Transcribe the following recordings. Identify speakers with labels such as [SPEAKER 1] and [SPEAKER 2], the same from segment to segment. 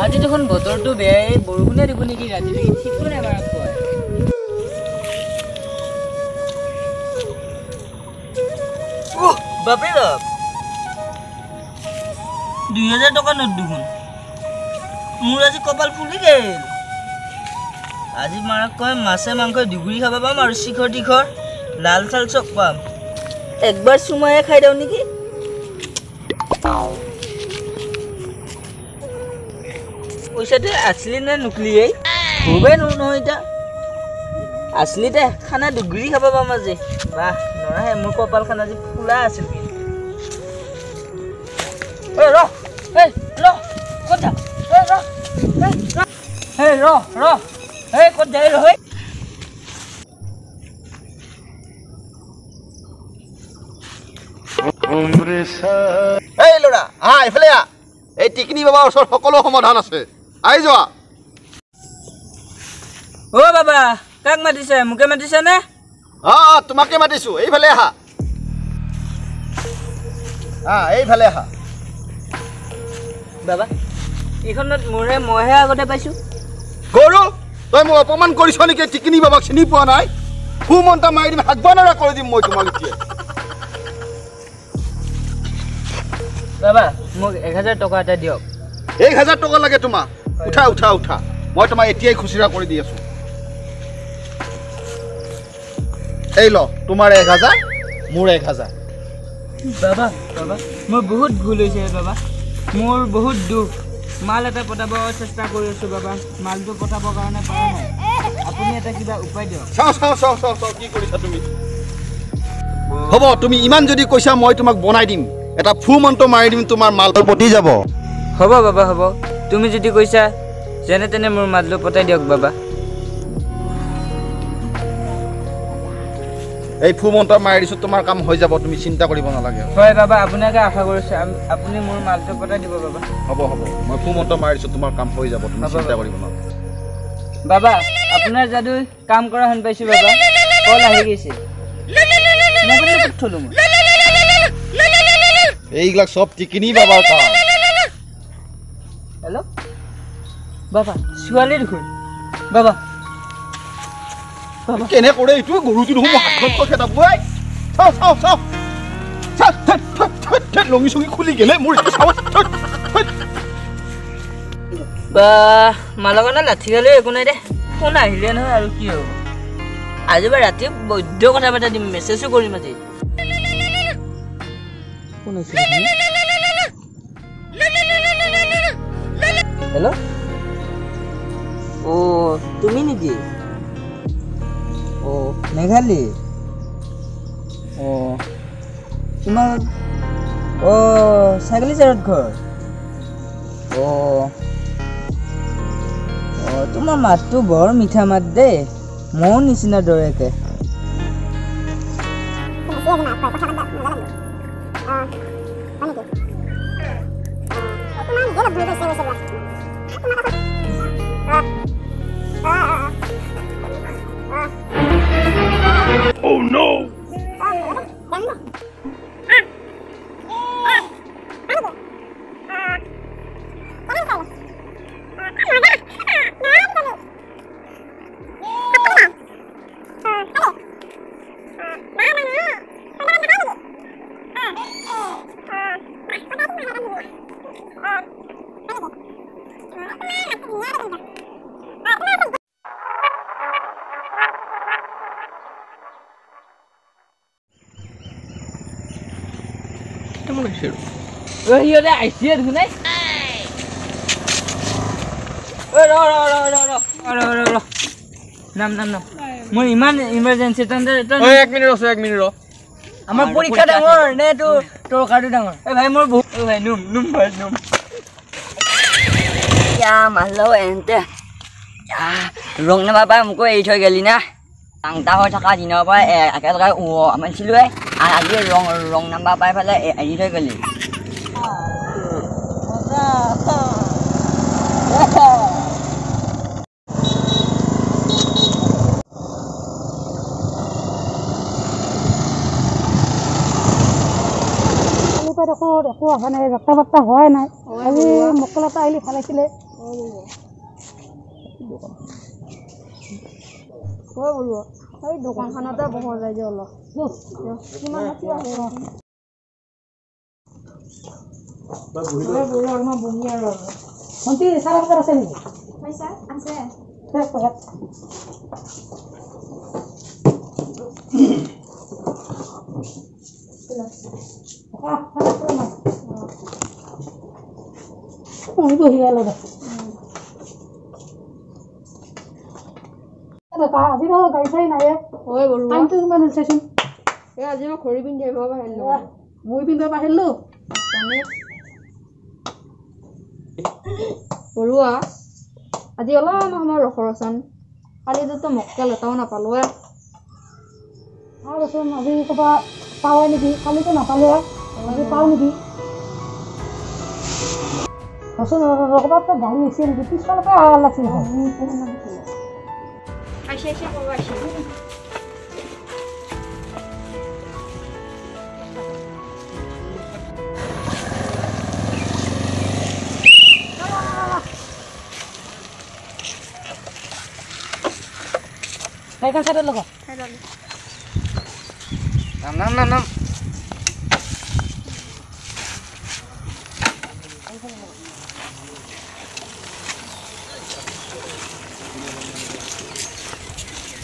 [SPEAKER 1] আজি দেখোন বতৰটো বেয়াই বৰষুণে দিব নেকি ৰাতিলৈকে ঠিকো নাই মাৰক কয় বাপৰে বাপ 2000 টকা নোট দেখোন মোৰ আজি কপাল ফুলি গেল আজি মাৰক কয় মাছে মাংস দুগুৰি খাব পাম আৰু শিখৰ টিখৰ লাল চাল চক পাম একবাৰ সুমায়ে খাই দাও নেকি পইচাটো আসলি না নকলি এই হবে নহয় এটা আসলিতে খানা দুগুৰি খাব পাম আজি বাহ নৰাহে মোৰ কপাল খানা আজি ফুলা আছিল এই ৰ ক'ত যা এই ৰ এই ক'ত যাই ৰ
[SPEAKER 2] এই লৰা এফালে এই টিকনি বাবাৰ ওচৰত সকলো সমাধান আছে আহি যোৱা
[SPEAKER 1] ও বাবা কাক মাতিছে মোকে মাতিছে নে
[SPEAKER 2] তোমাকে মাতিছো এইফালে আহা এইফালে আহা
[SPEAKER 1] বাবা এইখনত মইহে আগতে পাইছো
[SPEAKER 2] গৰু তই মোক অপমান কৰিছ নেকি টিকনি বাবাক চিনি পোৱা নাই সুমন্তা মাৰি দিম হাত বনাৰা কৰি দিম মই তোমাক এতিয়া
[SPEAKER 1] বাবা মোক 1000 টকা এটা দিয়ক
[SPEAKER 2] 1000 টকা লাগে তোমাক উঠা মই তোমাক এতিয়াই খুচুৰা কৰি দি আছো এই ল তোমাৰ 1000 মোৰ 1000
[SPEAKER 1] বাবা মোৰ বহুত ভুল হৈছে বাবা মোৰ বহুত দুখ মাল এটা পঠাব চেষ্টা কৰি আছো বাবা মালটো পঠাবৰ কাৰণে পৰা নাই আপুনি এটা কিবা উপায় দিয়ক
[SPEAKER 2] চাও কি কৰিছা তুমি হ'ব তুমি ইমান যদি কৈছা মই তোমাক বনাই দিম এটা ফু মন্ত্ৰ মাৰি দিম তোমাৰ মালটো পটি যাব
[SPEAKER 1] হ'ব বাবা হ'ব তুমি যদি কৈছা যেনে তেনে মোৰ মালটো পঠাই দিয়ক বাবা
[SPEAKER 2] এই ফু মন্ত্ৰ মাৰি দিছো তোমাৰ কাম হৈ যাব তুমি চিন্তা কৰিব নালাগে
[SPEAKER 1] হয় বাবা আপোনাকে আশা কৰিছো আপুনি মোৰ মালটো পঠাই দিব বাবা
[SPEAKER 2] হ'ব মই ফু মন্ত্ৰ মাৰি দিছো তোমাৰ কাম হৈ যাব তুমি চিন্তা কৰিব নালাগে
[SPEAKER 1] বাবা আপোনাৰ যাদু কাম কৰা হেন পাইছো বাবা কল আহি গৈছে মোবাইল ক'ত থলো মই
[SPEAKER 2] এইবিলাক সব টিকনি বাবার কাম
[SPEAKER 1] হেল্ল' বাবা ছোৱালী দেখোন বাবা
[SPEAKER 2] কেনে কৰে এইটো গৰুটো দেখোন মই হাতখন খেদা বৈ চাও লঙি চঙি খুলি গেলে মোৰ
[SPEAKER 1] বা মালগনা লাঠি গালে একো নাই দে ফোন আহিলে নহয় আৰু কি হ'ব আজি বা ৰাতি বৈদ্য কথা পাতা দিম মেছেজো কৰিম আজি হেল্ল' তুমি নেকি মেঘালী তোমাৰ ছাগলী চাৰত ঘৰ তোমাৰ মাতটো বৰ মিঠা মাত দেই মোৰ নিচিনা দৰেকে
[SPEAKER 2] Oh no!
[SPEAKER 1] Hiyoda aisye dhune ro nam মোৰ ইমান ইমাৰ্জেন্সি তন্দে
[SPEAKER 2] এক মিনিট ৰ
[SPEAKER 1] আমাৰ পৰীক্ষা ডাঙৰ নে তোৰ কাৰ্ডটো ডাঙৰ এই ভাই মোৰ বহুত ভাই নুম या মালও এন্তে ৰং না বাবা মোক এই থৈ গলি না টাংটা হৈ থকা দিনৰ পৰা একেলগে মানছিলো আৰু আজি ৰং নাম্বাৰ পাই ফেলে এৰি থৈ গলি
[SPEAKER 3] একো অহা নাই ৰাস্তা বাস্তা হোৱাই নাই আজি মকল এটা আহিলে ভাল আছিলে বোলো এই দোকানখনতে বহা যায় যে অলপ কিমান ভণ্টি চাৰা বজাৰ আছে নেকি আছে আজি গাড়ী চাড়ী নাই টাইমটো কিমান হৈছেচোন আজি মই খৰি পিন্ধি আহিব পাৰিলো মই পিন্ধিব পাৰিলো বৰুৱা আজি অলপমান সময় ৰখৰচোন কালিতো মক্কেল এটাও নাপালোৱে আৰুচোন আজি ক'ৰবাত পাওঁৱে নেকি কালিতো নাপালোৱে আজি পাওঁ নেকি ক'ৰবাত গাড়ী আহিছে নেকি পিছফালৰ পৰা অহা লাগিছিল গাড়ীখন চাইডত লগাওক
[SPEAKER 1] নাম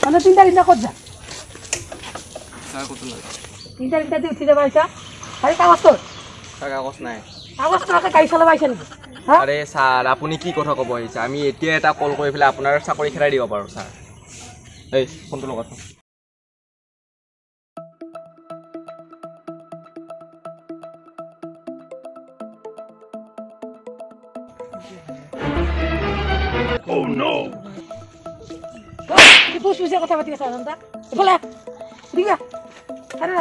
[SPEAKER 3] মানে তিনিটা ক'ত যা তিনিটা দি উঠি যাব আহিছা গাড়ী কাগজ তোৰ
[SPEAKER 4] কাগজ নাই
[SPEAKER 3] কাগজ তোৰাকে গাড়ী চলাব আহিছে নেকি
[SPEAKER 4] আৰে ছাৰ আপুনি কি কথা ক'ব আহিছে আমি এতিয়া এটা কল কৰি পেলাই আপোনাৰ চাকৰি খেলাই দিব পাৰোঁ ছাৰ এই ফোনটো লগত
[SPEAKER 3] কথা পাতি আছা ইফালে দিয়া আৰে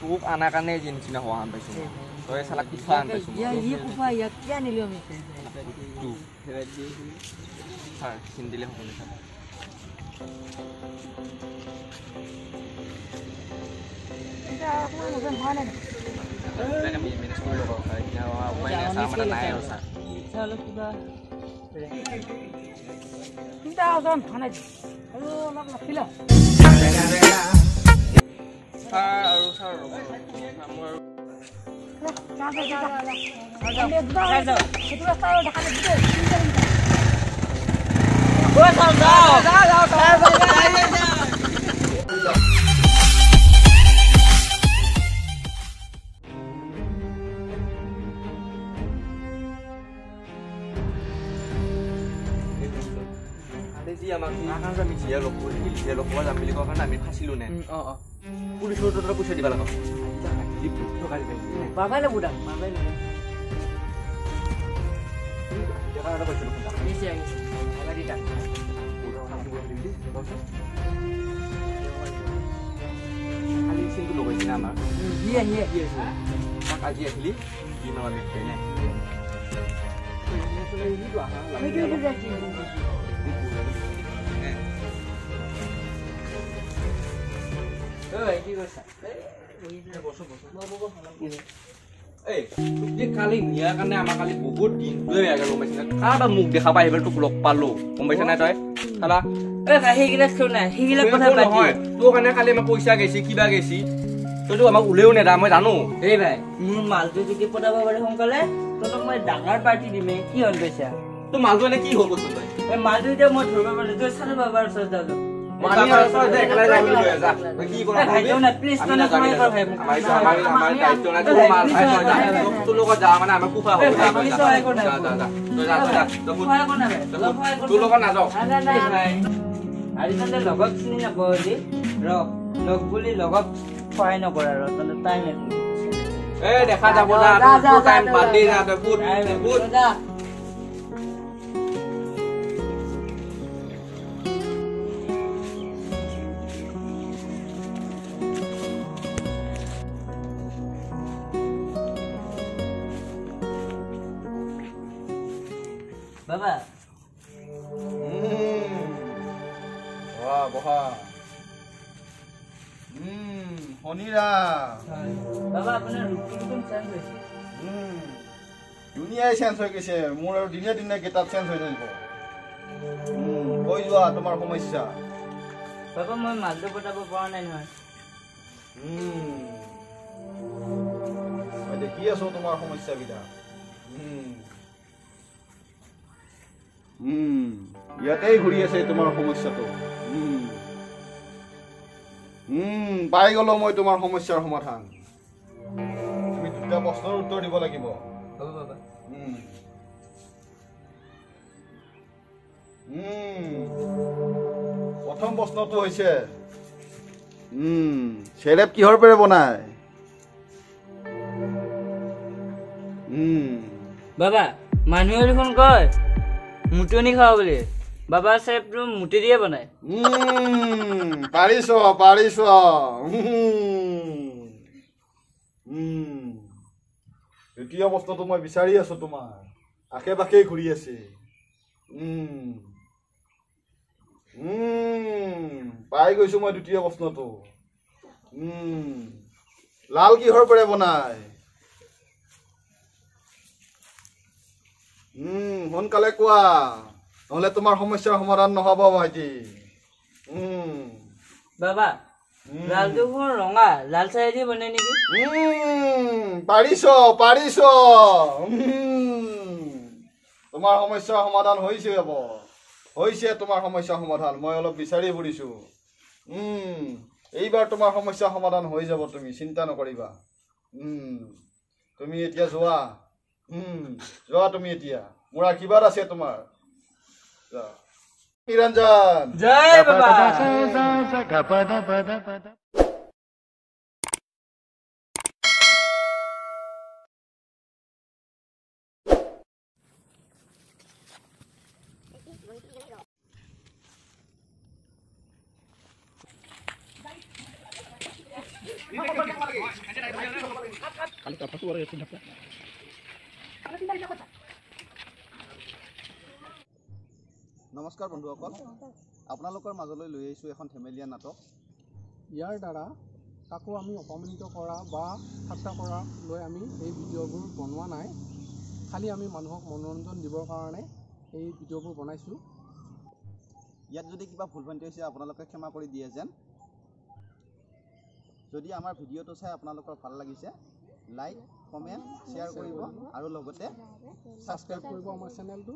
[SPEAKER 4] তোক আনাৰ কাৰণে যি নিচিনা হোৱা আন পাইছোঁ তই চালা কিফা আন পাইছোঁ ছাৰ চিন দিলে হ'ব ছাৰ মেনেজ কৰি ল'ব ছাৰ এতিয়া উপায় নাই ছাৰ মানে নাই আৰু ছাৰ আৰু ছাৰ যি আমাক আমি জিয়া লগ কৰিছিল জিয়া লগ পোৱা যাম বুলি কোৱাৰ কাৰণে আমি ফাঁচিলোঁ নে পুলিচৰ তহঁতৰ পইচা দিব লাগিব
[SPEAKER 1] পাবাই লাগিব দাম
[SPEAKER 4] খালি চিনটো লগাইছিলে আমাৰ তাক আজি আহিলি কি নহয় নিশ্চয় নাই কালি নিয়াৰ কাৰণে আমাৰ কালি বহুত দিন গম পাইছে কাৰোবাৰ মুখ দেখা পাই আহিবলৈ তোক লগ পালো গম পাইছা নাই তই চালা তোৰ কাৰণে কালি আমাৰ পইচা গৈছি কিবা গৈছি তইতো আমাক ওলেও নেদা মই জানো
[SPEAKER 1] এই ভাই মোৰ মালটো যদি পঠাব পাৰে সোনকালে তহঁতক মই ডাঙৰ পাৰ্টি দিমে কি হ'ল পইচা
[SPEAKER 4] তোৰ মালটো এনে কি হ'ল কৈছো তই
[SPEAKER 1] এই মালটো এতিয়া মই ধৰিব পাৰিলো তই চাৰে বাবাৰ ওচৰত যাওঁ লগত চিনি নাপাওঁ লগ বুলি লগত সহায় নকৰা আৰু টাইম
[SPEAKER 4] এই দেখা যাব না তোৰ টাইম বাদ দি যা তই বুট বুট
[SPEAKER 1] বাবা
[SPEAKER 2] বহা শনিৰা
[SPEAKER 1] বাবা আপোনাৰ ৰুটিনখন চেঞ্জ হৈছে
[SPEAKER 2] দুনিয়াই চেঞ্জ হৈ গৈছে মোৰ আৰু দিনে দিনে কিতাপ চেঞ্জ হৈ থাকিব কৈ যোৱা তোমাৰ সমস্যা
[SPEAKER 1] বাবা মই মালটো পতাব পৰা নাই নহয়
[SPEAKER 2] মই দেখি আছো তোমাৰ সমস্যাবিলাক ইয়াতেই ঘূৰি আছে তোমাৰ সমস্যাটো পাই গলো মই তোমাৰ সমস্যাৰ সমাধান তুমি দুটা প্ৰশ্নৰ উত্তৰ দিব লাগিব
[SPEAKER 1] হ'ব বাবা
[SPEAKER 2] প্ৰথম প্ৰশ্নটো হৈছে চেৰেপ কিহৰ পৰা বনায়
[SPEAKER 1] বাবা মানুহে দেখোন কয় মুটনি খাওঁ বুলি বাবা চেপটো মুটি দিয়ে বনায়
[SPEAKER 2] পাৰিছ দ্বিতীয় প্ৰশ্নটো মই বিচাৰি আছো তোমাৰ আশে পাশে ঘূৰি আছে পাই গৈছো মই দ্বিতীয় প্ৰশ্নটো লাল কিহৰ পৰা বনায় সোনকালে কোৱা নহলে তোমাৰ সমস্যাৰ সমাধান নহব ভাইটি
[SPEAKER 1] বাবা লালটো দেখোন ৰঙা লাল চাই দি বনাই নেকি
[SPEAKER 2] পাৰিছ তোমাৰ সমস্যাৰ সমাধান হৈছে তোমাৰ সমস্যাৰ সমাধান মই অলপ বিচাৰি ফুৰিছো এইবাৰ তোমাৰ সমস্যাৰ সমাধান হৈ যাব তুমি চিন্তা নকৰিবা তুমি এতিয়া যোৱা তুমি এতিয়া মোৰ আশীৰ্বাদ আছে তোমাৰ নিৰঞ্জন
[SPEAKER 1] জয় বাবা
[SPEAKER 2] নমস্কাৰ বন্ধুসকল আপোনালোকৰ মাজলৈ লৈ আহিছোঁ এখন ধেমেলীয়া নাটক
[SPEAKER 5] ইয়াৰ দ্বাৰা কাকো আমি অপমানিত কৰা বা ঠাট্টা কৰা লৈ আমি এই ভিডিঅ'বোৰ বনোৱা নাই খালি আমি মানুহক মনোৰঞ্জন দিবৰ কাৰণে এই ভিডিঅ'বোৰ বনাইছোঁ
[SPEAKER 2] ইয়াত যদি কিবা ভুল ভ্ৰান্তি হৈছে আপোনালোকে ক্ষমা কৰি দিয়ে যেন যদি আমাৰ ভিডিঅ'টো চাই আপোনালোকৰ ভাল লাগিছে লাইক কমেণ্ট শ্বেয়াৰ কৰিব আৰু লগতে
[SPEAKER 5] ছাবস্ক্ৰাইব কৰিব আমাৰ চেনেলটো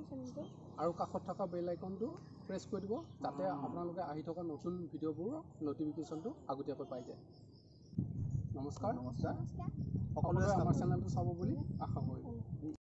[SPEAKER 5] আৰু কাষত থকা বেল আইকনটো প্ৰেছ কৰি দিব যাতে আপোনালোকে আহি থকা নতুন ভিডিঅ'বোৰৰ নটিফিকেশ্যনটো আগতীয়াকৈ পাই যায় নমস্কাৰ সকলোৱে আমাৰ চেনেলটো চাব বুলি